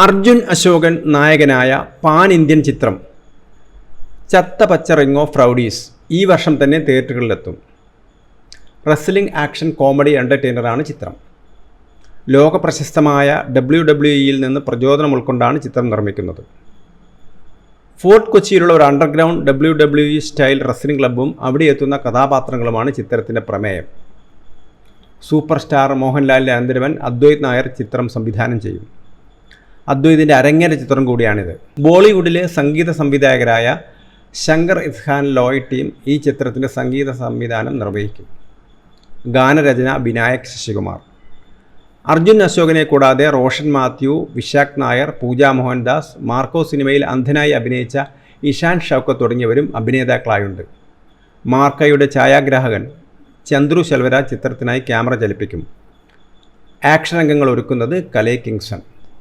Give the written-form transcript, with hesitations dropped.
അർജുൻ അശോകൻ നായകനായ pan Indian ചിത്രം ചത്ത പച്ച റിംഗ് ഓഫ് റൗഡീസ് ഈ വർഷം തന്നെ തിയേറ്ററുകളിലെത്തും. റെസ്ലിംഗ് ആക്ഷൻ കോമഡി എൻ്റർടൈനറാണ് ചിത്രം. ലോക പ്രശസ്തമായ WWE നിന്ന് പ്രചോദനം ഉൾക്കൊണ്ടാണ് ചിത്രം നിർമ്മിക്കുന്നത്. ഫോർട്ട് കൊച്ചിയിലുള്ള ഒരു അണ്ടർഗ്രൗണ്ട് WWE സ്റ്റൈൽ റെസ്ലിംഗ് ക്ലബ്ബും അവിടെ എത്തുന്ന കഥാപാത്രങ്ങളുമാണ് ചിത്രത്തിൻ്റെ പ്രമേയം. സൂപ്പർ സ്റ്റാർ മോഹൻലാലിൻ്റെ അനന്തരവൻ അദ്വൈത് നായർ ചിത്രം സംവിധാനം ചെയ്യും. അദ്വൈതിൻ്റെ അരങ്ങേറ്റ ചിത്രം കൂടിയാണിത്. ബോളിവുഡിലെ സംഗീത സംവിധായകരായ ശങ്കർ ഇസ്ഹാൻ ലോയ് ടീം ഈ ചിത്രത്തിൻ്റെ സംഗീത സംവിധാനം നിർവഹിക്കും. ഗാനരചന വിനായക് ശശികുമാർ. അർജുൻ അശോകനെ കൂടാതെ റോഷൻ മാത്യു, വിശാഖ് നായർ, പൂജ മോഹൻദാസ്, മാർക്കോ സിനിമയിൽ അന്ധനായി അഭിനയിച്ച ഇഷാൻ ഷൗക്കത്ത് തുടങ്ങിയവരും അഭിനേതാക്കളായുണ്ട്. മാർക്കയുടെ ഛായാഗ്രാഹകൻ ചന്ദ്രു ശെൽവരാജ് ചിത്രത്തിനായി ക്യാമറ ചലിപ്പിക്കും. ആക്ഷൻ രംഗങ്ങൾ ഒരുക്കുന്നത് കലൈ കിങ്സൺ.